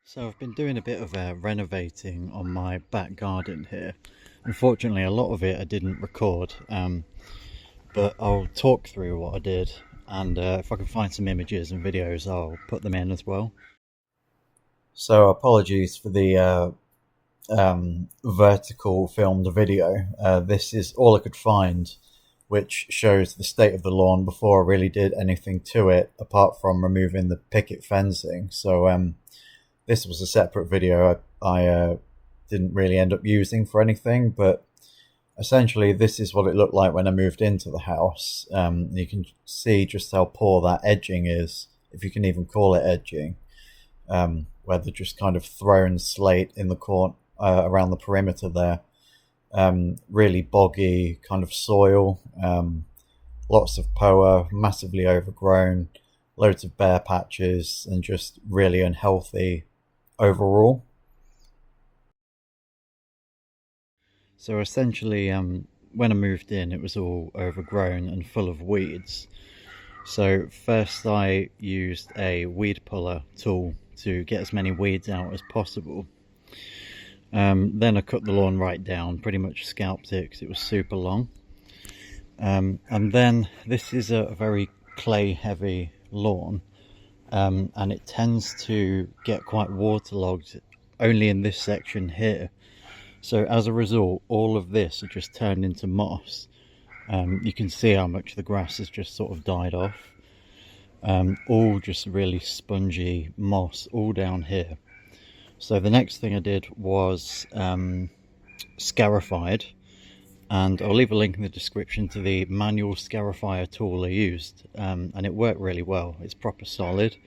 So I've been doing a bit of renovating on my back garden here. Unfortunately, a lot of it I didn't record, but I'll talk through what I did, and if I can find some images and videos, I'll put them in as well. So apologies for the vertical filmed video. This is all I could find, which shows the state of the lawn before I really did anything to it, apart from removing the picket fencing. So this was a separate video I didn't really end up using for anything, but essentially this is what it looked like when I moved into the house. You can see just how poor that edging is, if you can even call it edging, where they're just kind of thrown slate in the corner around the perimeter there. Really boggy kind of soil, lots of poa, massively overgrown, loads of bare patches, and just really unhealthy overall. So essentially, when I moved in, it was all overgrown and full of weeds. So first I used a weed puller tool to get as many weeds out as possible. Then I cut the lawn right down, pretty much scalped it because it was super long. And then this is a very clay heavy lawn, and it tends to get quite waterlogged only in this section here. So as a result, all of this had just turned into moss. You can see how much the grass has just sort of died off. All just really spongy moss all down here. So the next thing I did was scarified, and I'll leave a link in the description to the manual scarifier tool I used, and it worked really well. It's proper solid.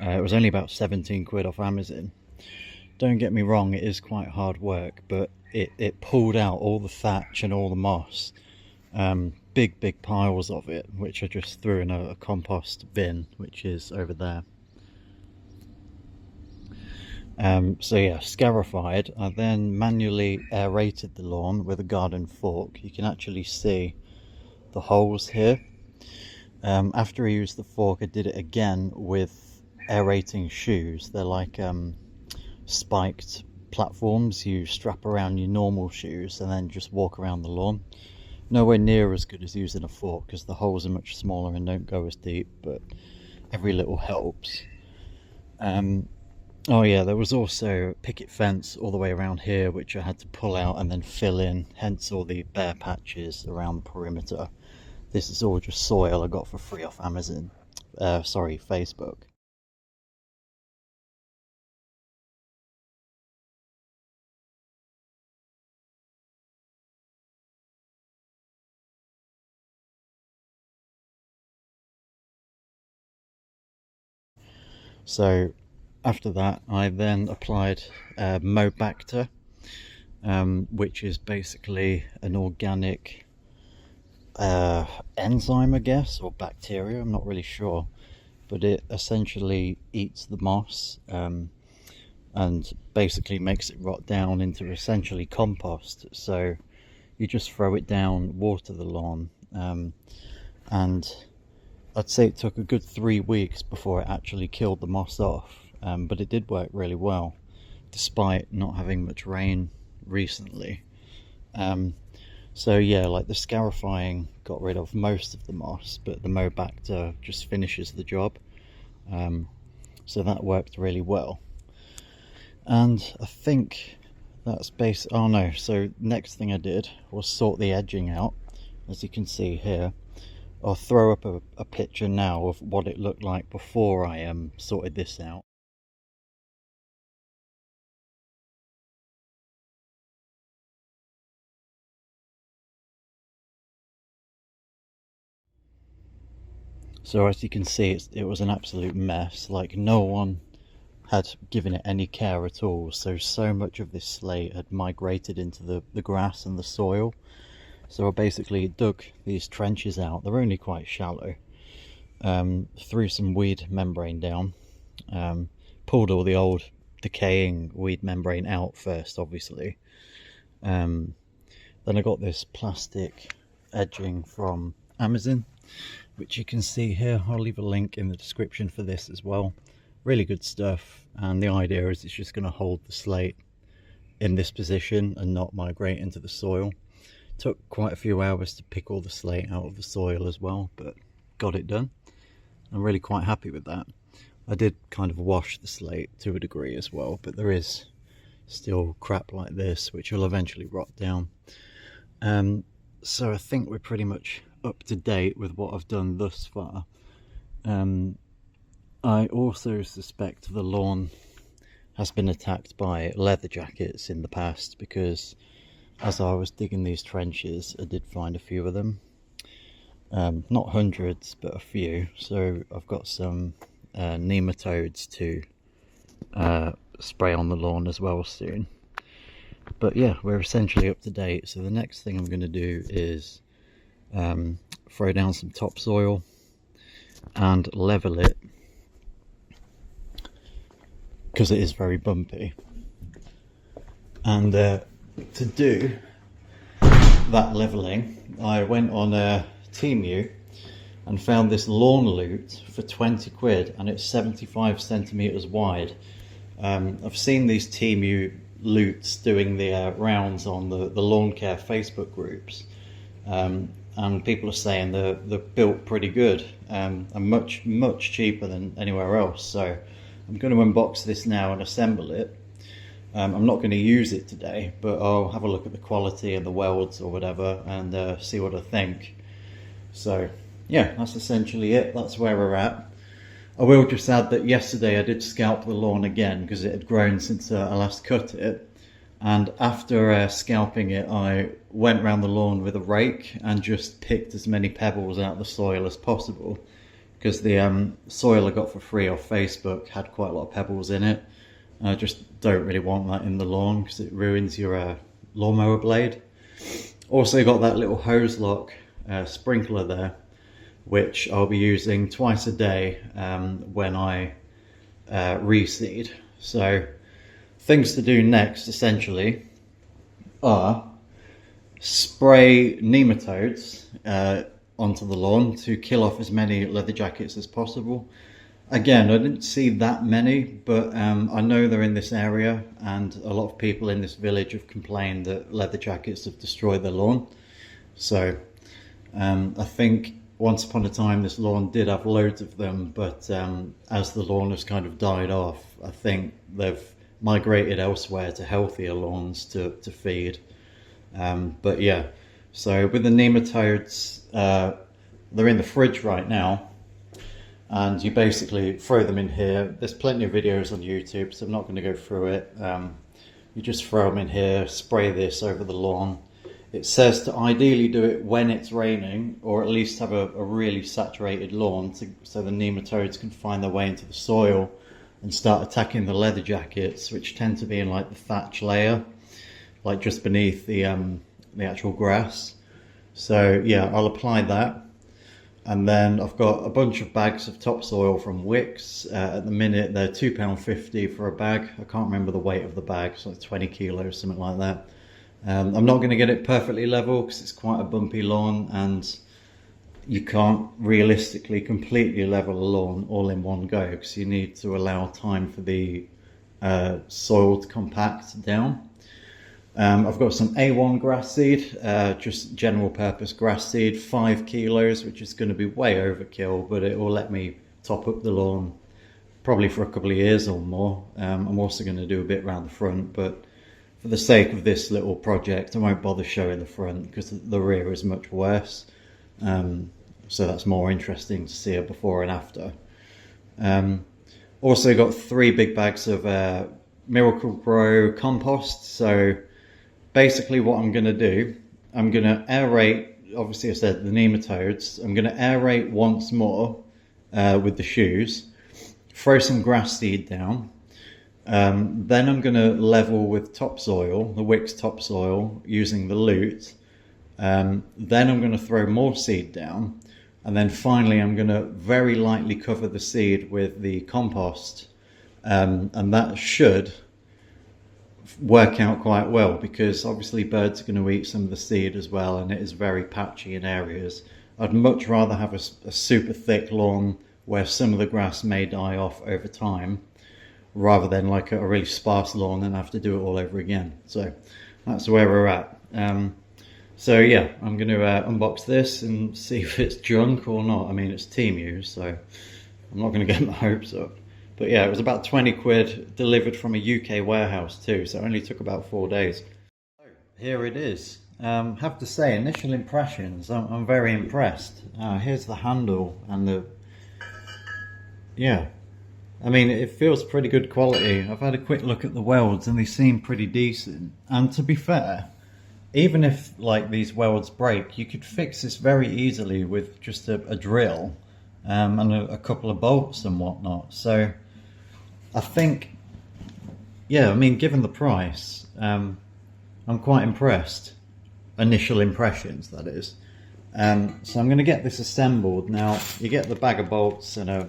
It was only about 17 quid off Amazon. Don't get me wrong, it is quite hard work, but it pulled out all the thatch and all the moss. Big piles of it, which I just threw in a compost bin, which is over there. So yeah, scarified. I then manually aerated the lawn with a garden fork. You can actually see the holes here. After I used the fork, I did it again with aerating shoes. They're like spiked platforms you strap around your normal shoes and then just walk around the lawn. Nowhere near as good as using a fork because the holes are much smaller and don't go as deep, but every little helps. Oh yeah, there was also picket fence all the way around here which I had to pull out and then fill in, hence all the bare patches around the perimeter. This is all just soil I got for free off Amazon, sorry, Facebook. So after that, I then applied Bacter, which is basically an organic enzyme, I guess, or bacteria. I'm not really sure, but it essentially eats the moss and basically makes it rot down into essentially compost. So you just throw it down, water the lawn, and I'd say it took a good 3 weeks before it actually killed the moss off, but it did work really well, despite not having much rain recently. So yeah, like the scarifying got rid of most of the moss, but the Bacter just finishes the job. So that worked really well. And I think that's oh no, so next thing I did was sort the edging out, as you can see here. I'll throw up a picture now of what it looked like before I sorted this out. So as you can see, it was an absolute mess. Like, no one had given it any care at all. So much of this slate had migrated into the grass and the soil. So I basically dug these trenches out. They're only quite shallow. Threw some weed membrane down, pulled all the old decaying weed membrane out first, obviously. Then I got this plastic edging from Amazon, which you can see here. I'll leave a link in the description for this as well. really good stuff, and the idea is it's just going to hold the slate in this position and not migrate into the soil. Took quite a few hours to pick all the slate out of the soil as well, but got it done. I'm really quite happy with that. I did kind of wash the slate to a degree as well, but there is still crap like this which will eventually rot down. So I think we're pretty much up to date with what I've done thus far. I also suspect the lawn has been attacked by leatherjackets in the past, because as I was digging these trenches I did find a few of them. Not hundreds, but a few. So I've got some nematodes to spray on the lawn as well soon. But yeah, we're essentially up to date. So the next thing I'm going to do is throw down some topsoil and level it, because it is very bumpy. And to do that leveling, I went on Temu and found this lawn lute for 20 quid, and it's 75 centimeters wide. I've seen these Temu lutes doing the rounds on the lawn care Facebook groups, and people are saying they're built pretty good, and much cheaper than anywhere else. So I'm going to unbox this now and assemble it. I'm not going to use it today, but I'll have a look at the quality and the welds or whatever and see what I think. So yeah, that's essentially it. That's where we're at. I will just add that yesterday I did scalp the lawn again because it had grown since I last cut it. And after scalping it, I went around the lawn with a rake and just picked as many pebbles out of the soil as possible, because the soil I got for free off Facebook had quite a lot of pebbles in it. I just don't really want that in the lawn because it ruins your lawnmower blade. Also got that little hose lock sprinkler there, which I'll be using twice a day when I reseed. So things to do next essentially are spray nematodes onto the lawn to kill off as many leatherjackets as possible. Again, I didn't see that many, but I know they're in this area, and a lot of people in this village have complained that leatherjackets have destroyed their lawn. So I think once upon a time this lawn did have loads of them, but as the lawn has kind of died off, I think they've migrated elsewhere to healthier lawns to feed. But yeah, so with the nematodes, they're in the fridge right now, and you basically throw them in here. There's plenty of videos on YouTube, so I'm not going to go through it. You just throw them in here, spray this over the lawn. It says to ideally do it when it's raining, or at least have a really saturated lawn so the nematodes can find their way into the soil and start attacking the leatherjackets, which tend to be in like the thatch layer, like just beneath the actual grass. So yeah, I'll apply that. And then I've got a bunch of bags of topsoil from Pics. At the minute they're £2.50 for a bag. I can't remember the weight of the bag, so like 20 kilos, something like that. I'm not going to get it perfectly level because it's quite a bumpy lawn, and you can't realistically completely level a lawn all in one go because you need to allow time for the soil to compact down. I've got some A1 grass seed, just general purpose grass seed, 5 kilos, which is going to be way overkill, but it will let me top up the lawn probably for a couple of years or more. I'm also going to do a bit around the front, but for the sake of this little project I won't bother showing the front because the rear is much worse. So that's more interesting to see a before and after. Also got 3 big bags of Miracle Grow compost. So basically what I'm going to do, I'm going to aerate, obviously I said the nematodes, I'm going to aerate once more with the shoes, throw some grass seed down, then I'm going to level with topsoil, the Pics topsoil, using the lute, then I'm going to throw more seed down, and then finally I'm going to very lightly cover the seed with the compost, and that should work out quite well because obviously birds are going to eat some of the seed as well, and it is very patchy in areas. I'd much rather have a super thick lawn where some of the grass may die off over time, rather than like a really sparse lawn and have to do it all over again. So that's where we're at. So yeah, I'm going to unbox this and see if it's junk or not. I mean, it's Temu, so I'm not going to get my hopes up. But yeah, it was about 20 quid, delivered from a UK warehouse too, so it only took about 4 days. So here it is. Have to say, initial impressions, I'm very impressed. Here's the handle and the, yeah, I mean, it feels pretty good quality. I've had a quick look at the welds and they seem pretty decent. And to be fair, even if like these welds break, you could fix this very easily with just a drill and a couple of bolts and whatnot. So I think, yeah, I mean, given the price, I'm quite impressed. Initial impressions, that is. So I'm going to get this assembled. Now, you get the bag of bolts and a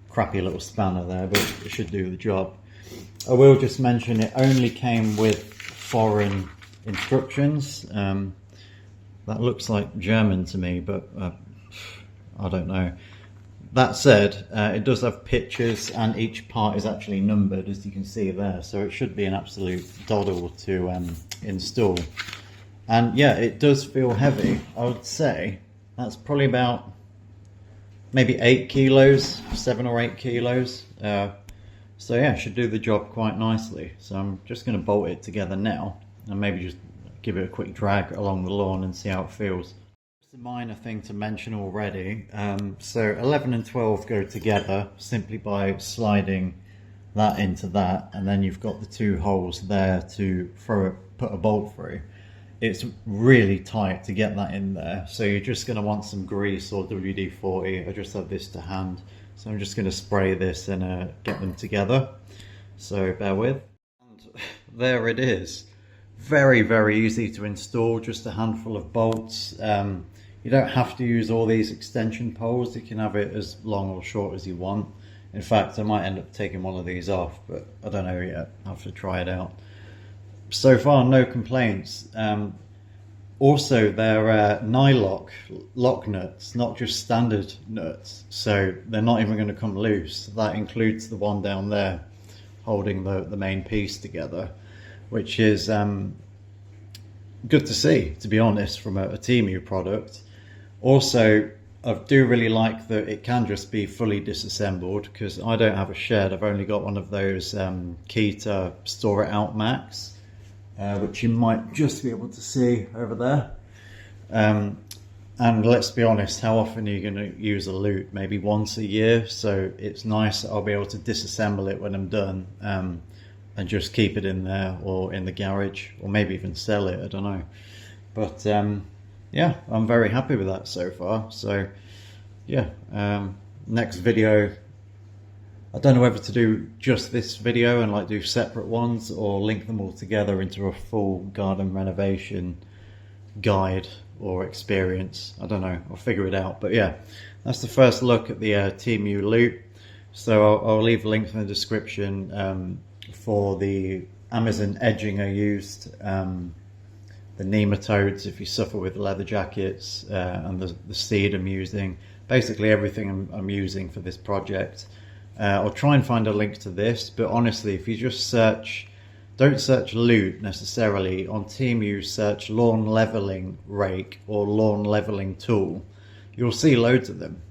crappy little spanner there, but it should do the job. I will just mention it only came with foreign instructions. That looks like German to me, but I don't know. That said, it does have pictures and each part is actually numbered, as you can see there, so it should be an absolute doddle to install. And yeah, it does feel heavy. I would say that's probably about maybe 8 kilos, 7 or 8 kilos. So yeah, should do the job quite nicely. So I'm just going to bolt it together now and maybe just give it a quick drag along the lawn and see how it feels. Just a minor thing to mention already. So 11 and 12 go together simply by sliding that into that, and then you've got the 2 holes there to put a bolt through. It's really tight to get that in there, so you're just going to want some grease or WD-40. I just have this to hand, so I'm just going to spray this and get them together, so bear with. And there it is. Very, very easy to install, just a handful of bolts. You don't have to use all these extension poles. You can have it as long or short as you want. In fact, I might end up taking one of these off, but I don't know yet. I'll have to try it out. So far, no complaints. Also, they're nylock lock nuts, not just standard nuts. So they're not even going to come loose. That includes the one down there holding the main piece together, which is good to see, to be honest, from a Temu product. Also, I do really like that it can just be fully disassembled, because I don't have a shed. I've only got one of those Kita store it out Max. Which you might just be able to see over there. And let's be honest, how often are you going to use a lute? Maybe once a year, so it's nice that I'll be able to disassemble it when I'm done and just keep it in there or in the garage, or maybe even sell it, I don't know. But yeah, I'm very happy with that so far. So yeah, next video, I don't know whether to do just this video and like do separate ones or link them all together into a full garden renovation guide or experience. I don't know, I'll figure it out. But yeah, that's the first look at the Temu lute. So I'll leave a link in the description for the Amazon edging I used, the nematodes if you suffer with leather jackets, and the seed I'm using. Basically everything I'm using for this project. I'll try and find a link to this, but honestly, if you just search, don't search lute necessarily, on Temu search lawn leveling rake or lawn leveling tool, you'll see loads of them,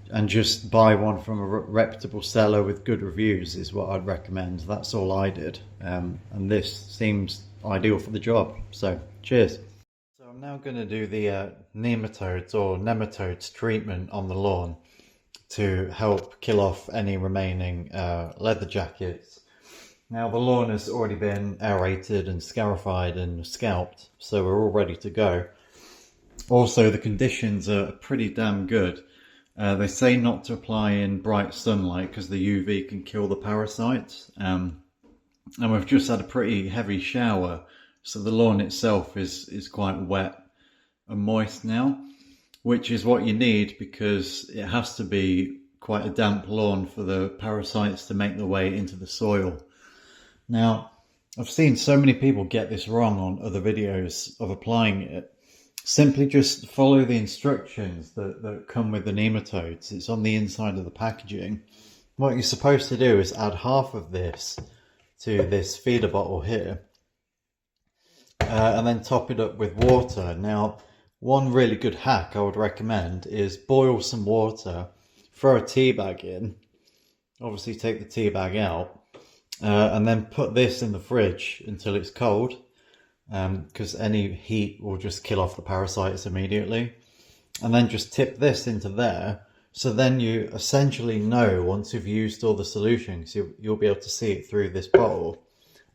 and just buy one from a reputable seller with good reviews is what I'd recommend. That's all I did, and this seems ideal for the job, so cheers. So I'm now going to do the nematodes treatment on the lawn to help kill off any remaining leather jackets. Now the lawn has already been aerated and scarified and scalped, so we're all ready to go. Also, the conditions are pretty damn good. They say not to apply in bright sunlight because the UV can kill the parasites, and we've just had a pretty heavy shower, so the lawn itself is quite wet and moist now, which is what you need because it has to be quite a damp lawn for the parasites to make their way into the soil. Now, I've seen so many people get this wrong on other videos of applying it. Simply just follow the instructions that come with the nematodes. It's on the inside of the packaging. What you're supposed to do is add half of this to this feeder bottle here, and then top it up with water. Now, one really good hack I would recommend is boil some water, throw a tea bag in, obviously take the tea bag out, and then put this in the fridge until it's cold, because any heat will just kill off the parasites immediately. And then just tip this into there, so then you essentially know once you've used all the solutions, you'll be able to see it through this bottle.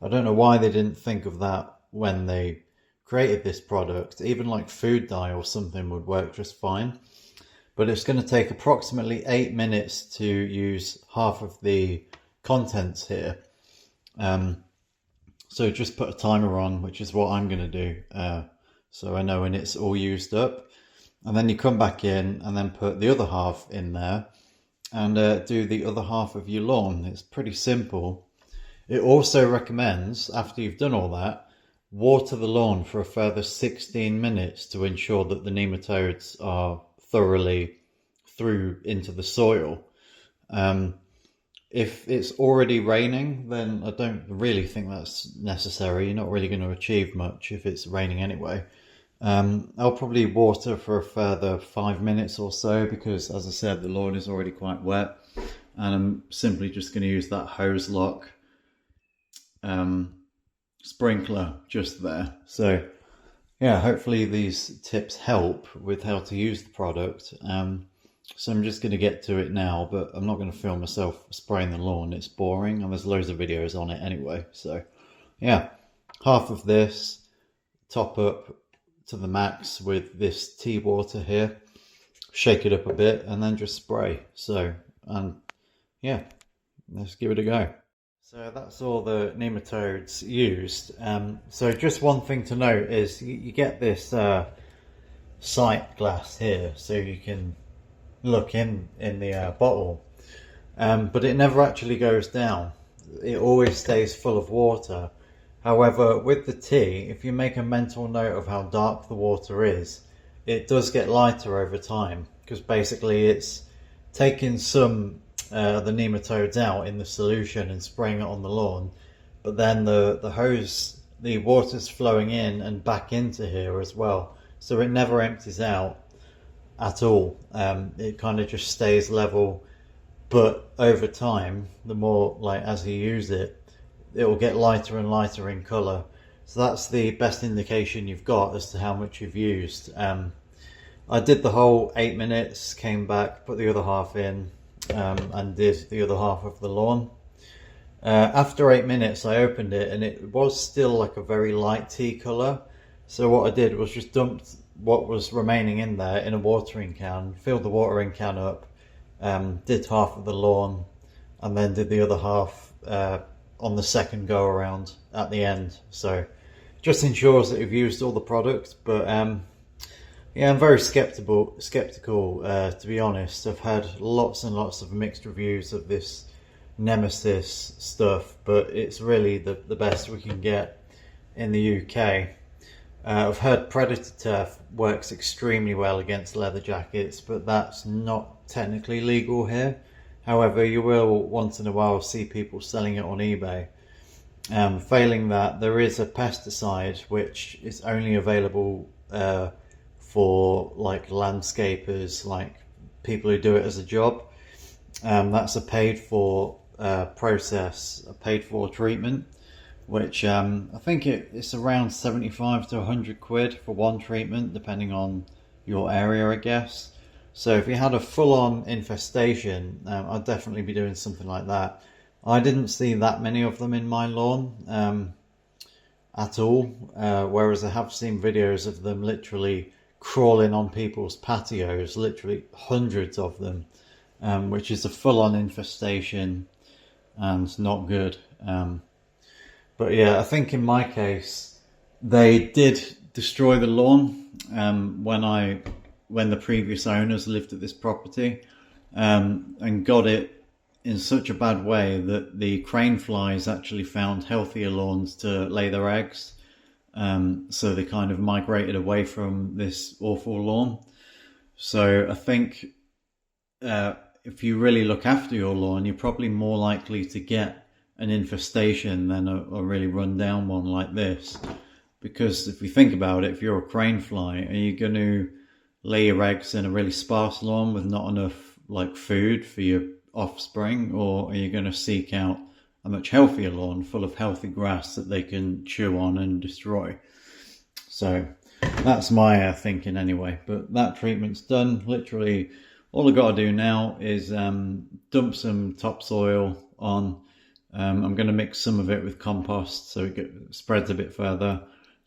I don't know why they didn't think of that when they created this product. Even like food dye or something would work just fine. But it's going to take approximately 8 minutes to use half of the contents here. So just put a timer on, which is what I'm going to do, so I know when it's all used up. And then you come back in and then put the other half in there and do the other half of your lawn. It's pretty simple. It also recommends, after you've done all that, water the lawn for a further 16 minutes to ensure that the nematodes are thoroughly through into the soil. If it's already raining, then I don't really think that's necessary. You're not really going to achieve much if it's raining anyway. I'll probably water for a further 5 minutes or so because, as I said, the lawn is already quite wet, and I'm simply just going to use that hose lock sprinkler just there. So yeah, hopefully these tips help with how to use the product. So I'm just going to get to it now, but I'm not going to film myself spraying the lawn. It's boring, and there's loads of videos on it anyway. So yeah, half of this, top up to the max with this tea water here, shake it up a bit, and then just spray. So, and yeah, let's give it a go. So that's all the nematodes used. So just one thing to note is you get this sight glass here, so you can look in the bottle, but it never actually goes down. It always stays full of water. However, with the tea, if you make a mental note of how dark the water is, it does get lighter over time, because basically it's taking some the nematodes out in the solution and spraying it on the lawn, but then the hose, the water's flowing in and back into here as well, so it never empties out at all. It kind of just stays level, but over time, the more, like, as you use it, it will get lighter and lighter in color. So that's the best indication you've got as to how much you've used. I did the whole 8 minutes, came back, put the other half in, and did the other half of the lawn. After 8 minutes I opened it and it was still like a very light tea color. So what I did was just dumped what was remaining in there in a watering can, filled the watering can up, did half of the lawn, and then did the other half on the second go around at the end. So just ensures that you've used all the product. But yeah, I'm very skeptical to be honest. I've had lots and lots of mixed reviews of this Nemasys stuff, but it's really the best we can get in the UK. I've heard Predator turf works extremely well against leather jackets, but that's not technically legal here. However, you will once in a while see people selling it on eBay. Failing that, there is a pesticide which is only available for like landscapers, like people who do it as a job. That's a paid for process, a paid for treatment, which I think it's around 75 to 100 quid for one treatment, depending on your area, I guess. So if you had a full-on infestation, I'd definitely be doing something like that. I didn't see that many of them in my lawn at all, whereas I have seen videos of them literally crawling on people's patios, literally hundreds of them, which is a full-on infestation and not good. But yeah, I think in my case, they did destroy the lawn when the previous owners lived at this property, and got it in such a bad way that the crane flies actually found healthier lawns to lay their eggs. So they kind of migrated away from this awful lawn. So I think if you really look after your lawn, you're probably more likely to get an infestation than a really run down one like this. Because if you think about it, if you're a crane fly, are you going to lay your eggs in a really sparse lawn with not enough like food for your offspring, or are you going to seek out a much healthier lawn full of healthy grass that they can chew on and destroy? So that's my thinking anyway. But that treatment's done. Literally all I've got to do now is dump some topsoil on. I'm going to mix some of it with compost so it spreads a bit further,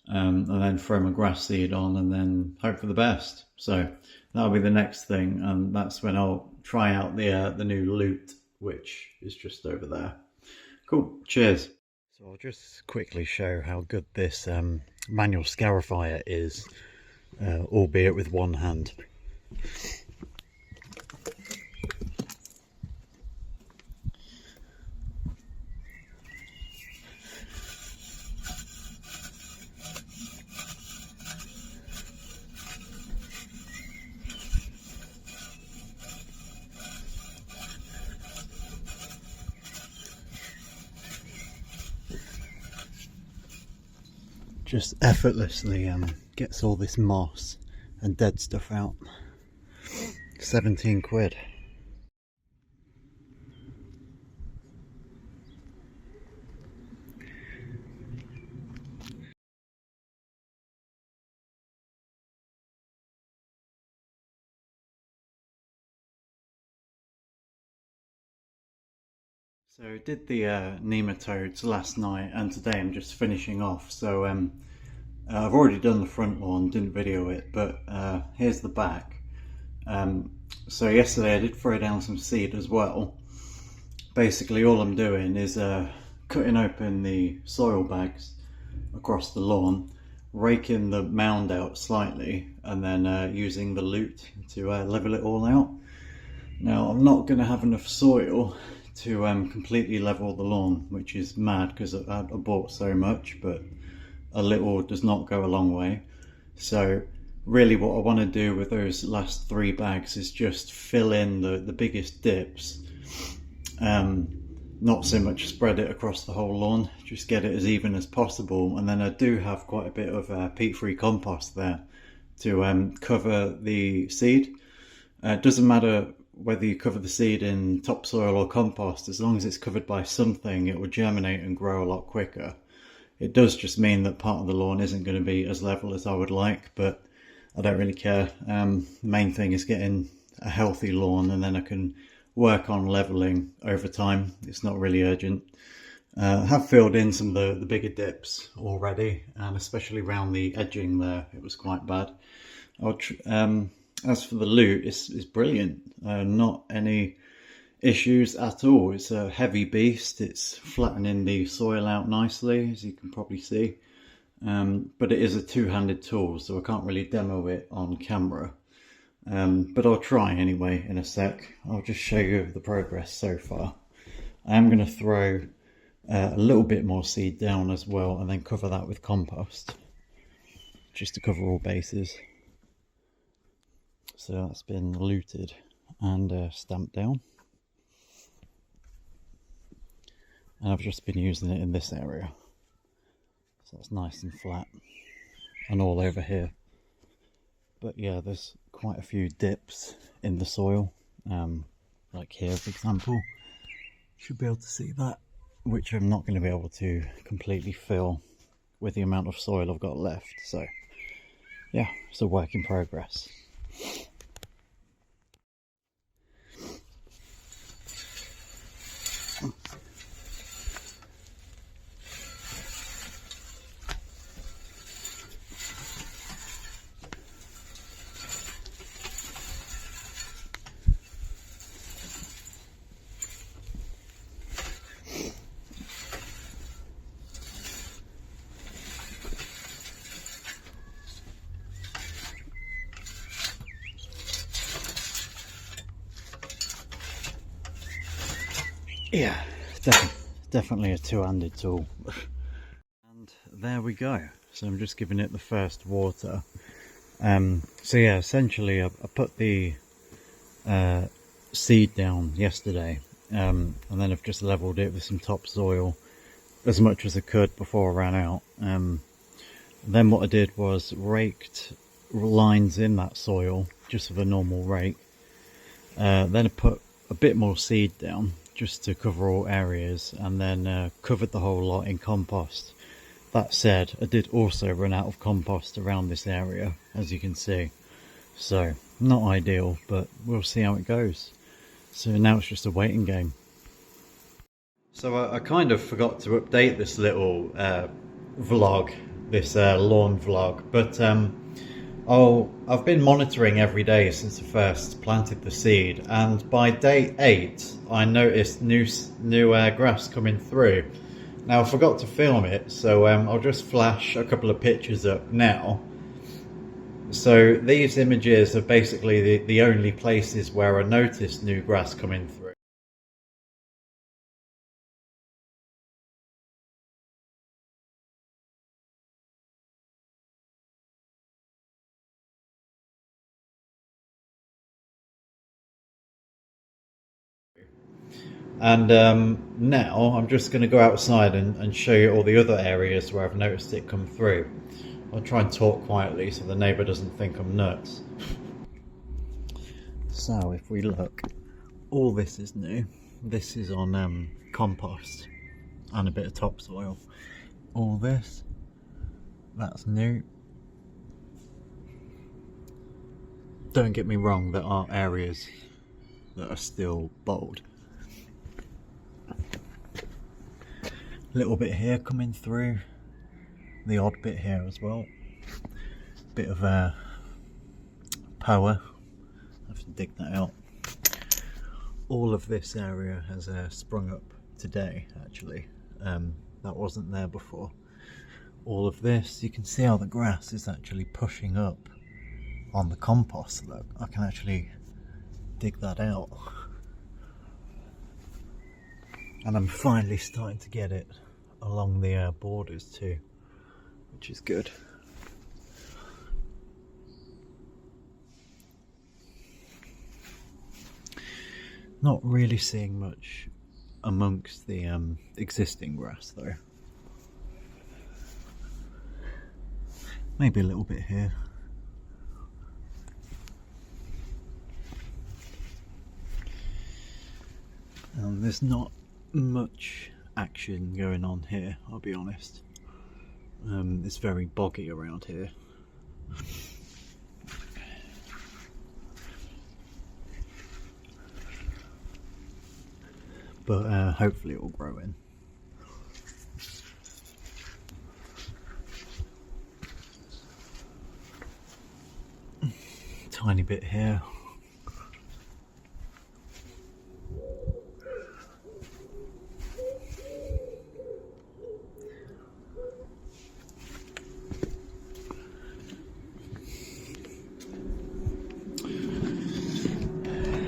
and then throw my grass seed on and then hope for the best. So that'll be the next thing, and that's when I'll try out the new lute, which is just over there. Cool, cheers. So I'll just quickly show how good this manual scarifier is, albeit with one hand. Just effortlessly gets all this moss and dead stuff out. 17 quid. So I did the nematodes last night, and today I'm just finishing off. So I've already done the front lawn, didn't video it, but here's the back. So yesterday I did throw down some seed as well. Basically all I'm doing is cutting open the soil bags across the lawn, raking the mound out slightly, and then using the lute to level it all out. Now I'm not going to have enough soil to completely level the lawn, which is mad because I bought so much, but a little does not go a long way. So really what I want to do with those last 3 bags is just fill in the biggest dips, not so much spread it across the whole lawn, just get it as even as possible. And then I do have quite a bit of peat-free compost there to cover the seed. It doesn't matter whether you cover the seed in topsoil or compost, as long as it's covered by something, it will germinate and grow a lot quicker. It does just mean that part of the lawn isn't going to be as level as I would like, but I don't really care. The main thing is getting a healthy lawn, and then I can work on leveling over time. It's not really urgent. I have filled in some of the bigger dips already, and especially around the edging there, it was quite bad. As for the lute, it's brilliant. Not any issues at all. It's a heavy beast. It's flattening the soil out nicely, as you can probably see. But it is a two-handed tool, so I can't really demo it on camera. But I'll try anyway in a sec. I'll just show you the progress so far. I am going to throw a little bit more seed down as well, and then cover that with compost, just to cover all bases. So that's been luted and stamped down, and I've just been using it in this area, so it's nice and flat, and all over here. But yeah, there's quite a few dips in the soil, like here for example. Should be able to see that, which I'm not going to be able to completely fill with the amount of soil I've got left. So yeah, it's a work in progress. Yeah, definitely a two-handed tool. And there we go. so I'm just giving it the first water. So yeah, essentially I put the seed down yesterday, and then I've just leveled it with some topsoil as much as I could before I ran out. Then what I did was raked lines in that soil just with a normal rake. Then I put a bit more seed down just to cover all areas, and then covered the whole lot in compost. That said, I did also run out of compost around this area, as you can see. So, not ideal, but we'll see how it goes. So now it's just a waiting game. So I kind of forgot to update this little vlog, this lawn vlog, but I've been monitoring every day since I first planted the seed, and by day 8 I noticed new grass coming through. Now I forgot to film it, so I'll just flash a couple of pictures up now. So these images are basically the only places where I noticed new grass coming through. And now I'm just going to go outside and show you all the other areas where I've noticed it come through. I'll try and talk quietly so the neighbour doesn't think I'm nuts. So if we look, all this is new. This is on compost and a bit of topsoil. All this, that's new. Don't get me wrong, there are areas that are still bold. Little bit here coming through, the odd bit here as well. Bit of power, I have to dig that out. All of this area has sprung up today, actually. That wasn't there before. All of this, you can see how the grass is actually pushing up on the compost. Look, I can actually dig that out. And I'm finally starting to get it along the borders too, which is good. Not really seeing much amongst the existing grass though. Maybe a little bit here. There's not much action going on here, I'll be honest. It's very boggy around here. But hopefully it will grow in. Tiny bit here.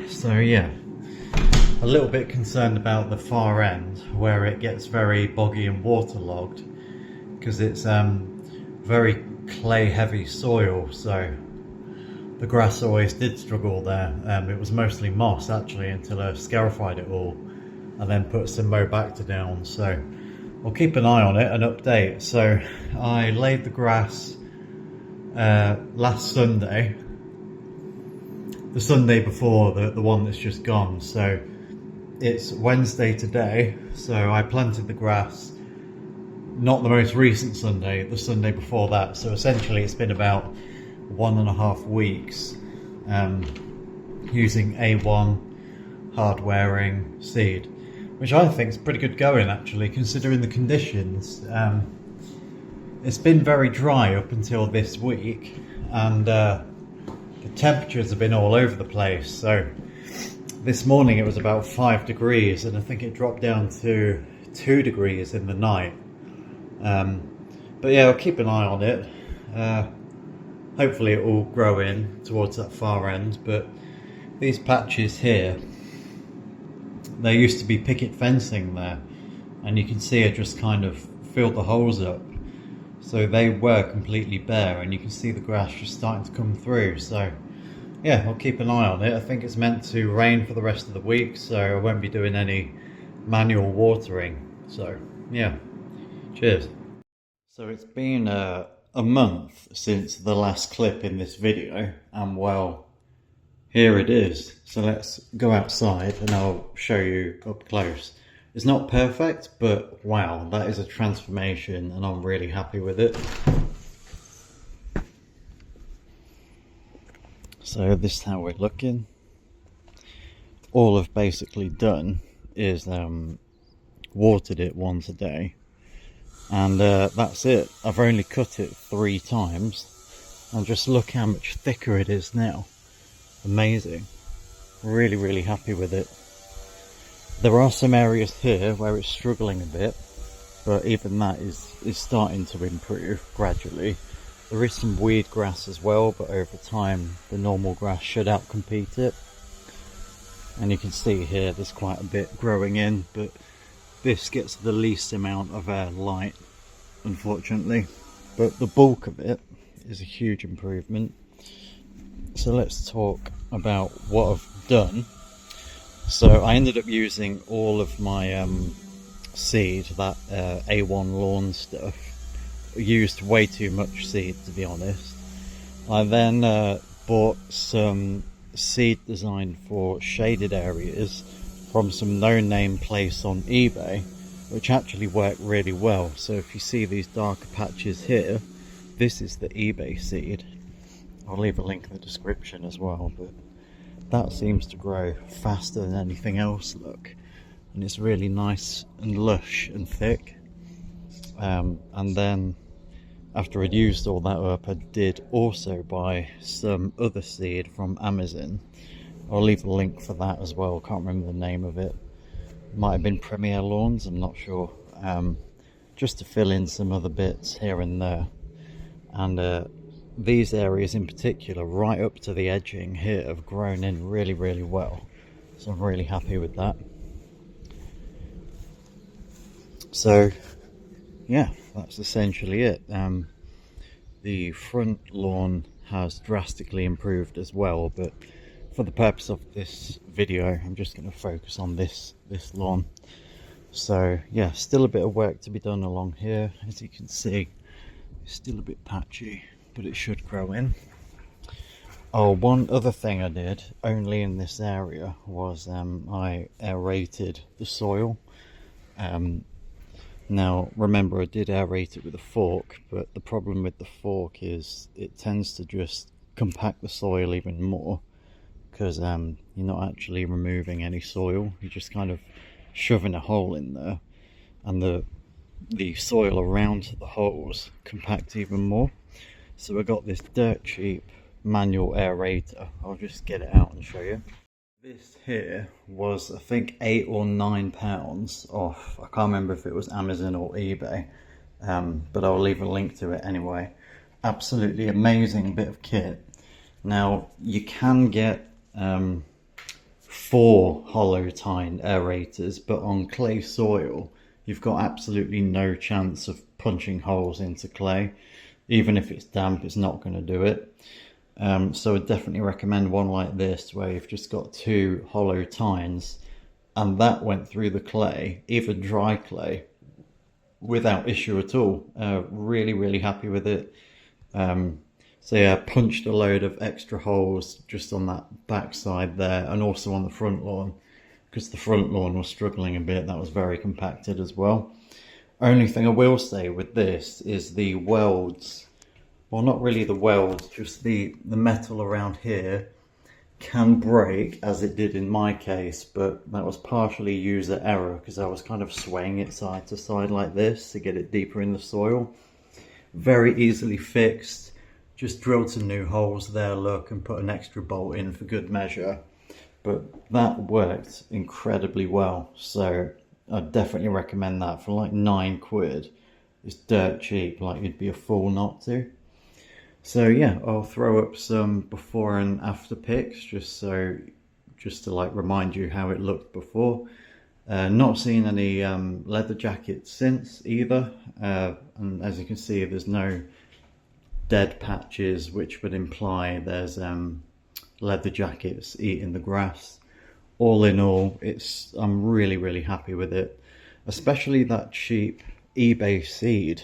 So yeah, a little bit concerned about the far end where it gets very boggy and waterlogged, because it's very clay heavy soil, so the grass always did struggle there. It was mostly moss actually until I scarified it all and then put some Bacter down, so I'll keep an eye on it and update. So I laid the grass last Sunday, the Sunday before the one that's just gone, so it's Wednesday today, so I planted the grass not the most recent Sunday, the Sunday before that, so essentially it's been about 1.5 weeks using A1 hard wearing seed, which I think is pretty good going actually, considering the conditions. It's been very dry up until this week, and the temperatures have been all over the place. So this morning it was about 5 degrees, and I think it dropped down to 2 degrees in the night. But yeah, I'll keep an eye on it. Hopefully it will grow in towards that far end. But these patches here, there used to be picket fencing there, and you can see it just kind of filled the holes up. So they were completely bare, and you can see the grass just starting to come through. So yeah, I'll keep an eye on it. I think it's meant to rain for the rest of the week, so I won't be doing any manual watering. So yeah, cheers. So it's been a month since the last clip in this video, and well, here it is. So let's go outside and I'll show you up close. It's not perfect, but wow, that is a transformation and I'm really happy with it. So this is how we're looking. All I've basically done is watered it once a day, and that's it. I've only cut it 3 times, and just look how much thicker it is now. Amazing. Really, really happy with it. There are some areas here where it's struggling a bit, but even that is starting to improve gradually. There is some weed grass as well, but over time the normal grass should outcompete it. And you can see here there's quite a bit growing in, but this gets the least amount of light, unfortunately. But the bulk of it is a huge improvement. So let's talk about what I've done. So I ended up using all of my seed, that A1 lawn stuff. I used way too much seed, to be honest. I then bought some seed designed for shaded areas from some no-name place on eBay, which actually worked really well. So if you see these darker patches here, this is the eBay seed. I'll leave a link in the description as well, but that seems to grow faster than anything else, look, and it's really nice and lush and thick. And then after I'd used all that up, I did also buy some other seed from Amazon. I'll leave the link for that as well. Can't remember the name of it. Might have been Premier Lawns, I'm not sure. Just to fill in some other bits here and there. And these areas in particular, right up to the edging here, have grown in really, really well. So I'm really happy with that. So yeah, that's essentially it. The front lawn has drastically improved as well, but for the purpose of this video, I'm just going to focus on this lawn. So yeah, still a bit of work to be done along here. As you can see, it's still a bit patchy, but it should grow in. Oh, one other thing I did, only in this area, was I aerated the soil. Now, remember, I did aerate it with a fork, but the problem with the fork is it tends to just compact the soil even more, because you're not actually removing any soil. You're just kind of shoving a hole in there, and the soil around the holes compact even more. So I got this dirt cheap manual aerator. I'll just get it out and show you. This here was, I think, £8 or £9 off. I can't remember if it was Amazon or eBay, but I'll leave a link to it anyway. Absolutely amazing bit of kit. Now, you can get 4 hollow tine aerators, but on clay soil, you've got absolutely no chance of punching holes into clay. Even if it's damp, it's not going to do it. So I definitely recommend one like this, where you've just got 2 hollow tines, and that went through the clay, even dry clay, without issue at all. Really, really happy with it. So yeah, punched a load of extra holes just on that back side there, and also on the front lawn, because the front lawn was struggling a bit. That was very compacted as well. Only thing I will say with this is the welds, well, not really the welds, just the metal around here can break, as it did in my case, but that was partially user error, because I was kind of swaying it side to side like this to get it deeper in the soil. Very easily fixed. Just drilled some new holes there, look, and put an extra bolt in for good measure. But that worked incredibly well, so I'd definitely recommend that. For like £9. It's dirt cheap, like you'd be a fool not to. So yeah, I'll throw up some before and after pics, just to like remind you how it looked before. Not seen any leather jackets since either. and as you can see, there's no dead patches, which would imply there's leather jackets eating the grass. All in all, I'm really happy with it, especially that cheap eBay seed.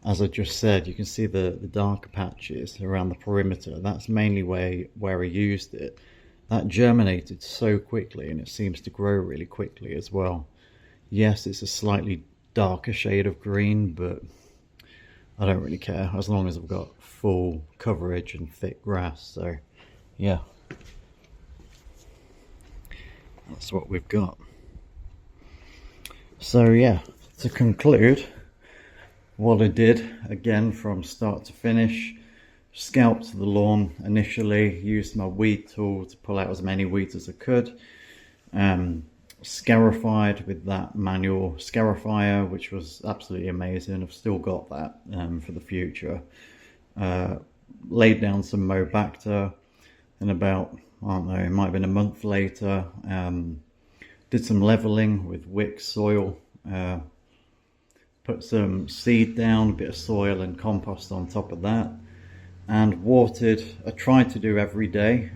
As I just said, you can see the darker patches around the perimeter. That's mainly where I used it. That germinated so quickly, and it seems to grow really quickly as well. Yes, it's a slightly darker shade of green, but I don't really care as long as I've got full coverage and thick grass. So yeah, that's what we've got. So yeah, to conclude, what I did again from start to finish: scalped the lawn initially, used my weed tool to pull out as many weeds as I could, scarified with that manual scarifier, which was absolutely amazing. I've still got that for the future. Laid down some Bacter, and about, I don't know, it might have been a month later, did some leveling with wick soil, put some seed down, a bit of soil and compost on top of that, and watered. I tried to do every day.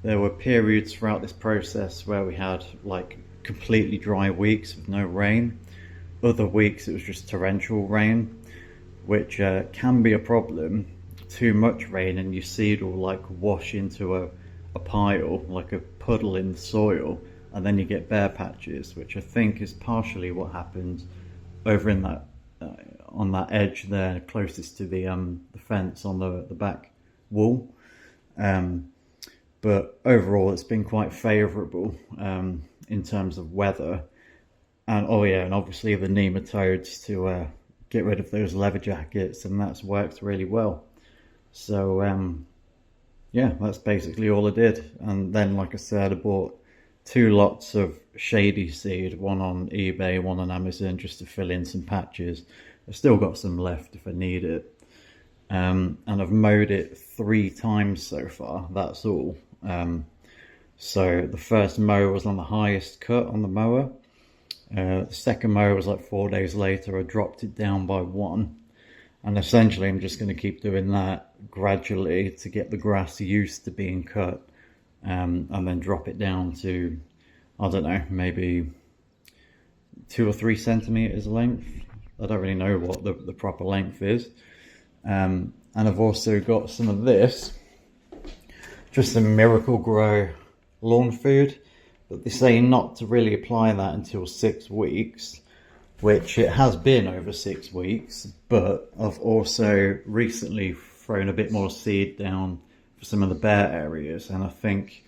There were periods throughout this process where we had like completely dry weeks with no rain. Other weeks it was just torrential rain, which can be a problem. Too much rain and your seed will like wash into a pile, like a puddle in the soil, and then you get bare patches, which I think is partially what happened over in that on that edge there closest to the fence on the back wall. But overall it's been quite favourable in terms of weather. And oh yeah, and obviously the nematodes to get rid of those leather jackets, and that's worked really well. So yeah, that's basically all I did. And then, like I said, I bought 2 lots of shady seed, one on eBay, one on Amazon, just to fill in some patches. I've still got some left if I need it. And I've mowed it 3 times so far, that's all. So the first mow was on the highest cut on the mower. The second mow was like 4 days later. I dropped it down by 1. And essentially I'm just going to keep doing that gradually to get the grass used to being cut. And then drop it down to, I don't know, maybe 2 or 3 centimeters length. I don't really know what the proper length is. And I've also got some of this, just some Miracle Grow lawn food, but they say not to really apply that until 6 weeks, which it has been over 6 weeks. But I've also recently thrown a bit more seed down for some of the bare areas, and I think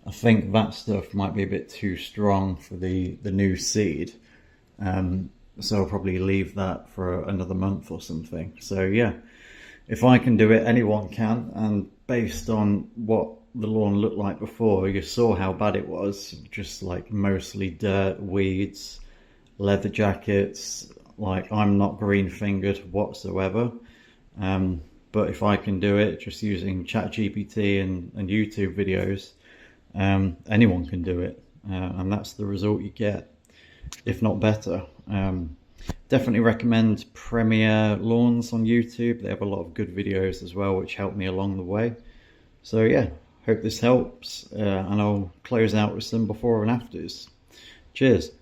that stuff might be a bit too strong for the new seed. So I'll probably leave that for another month or something. So yeah, if I can do it, anyone can. And based on what the lawn looked like before, you saw how bad it was. Just like mostly dirt, weeds, leather jackets. Like, I'm not green fingered whatsoever. But if I can do it just using ChatGPT and YouTube videos, anyone can do it. And that's the result you get, if not better. Definitely recommend Premier Lawns on YouTube. They have a lot of good videos as well, which helped me along the way. So yeah, hope this helps, and I'll close out with some before and afters. Cheers.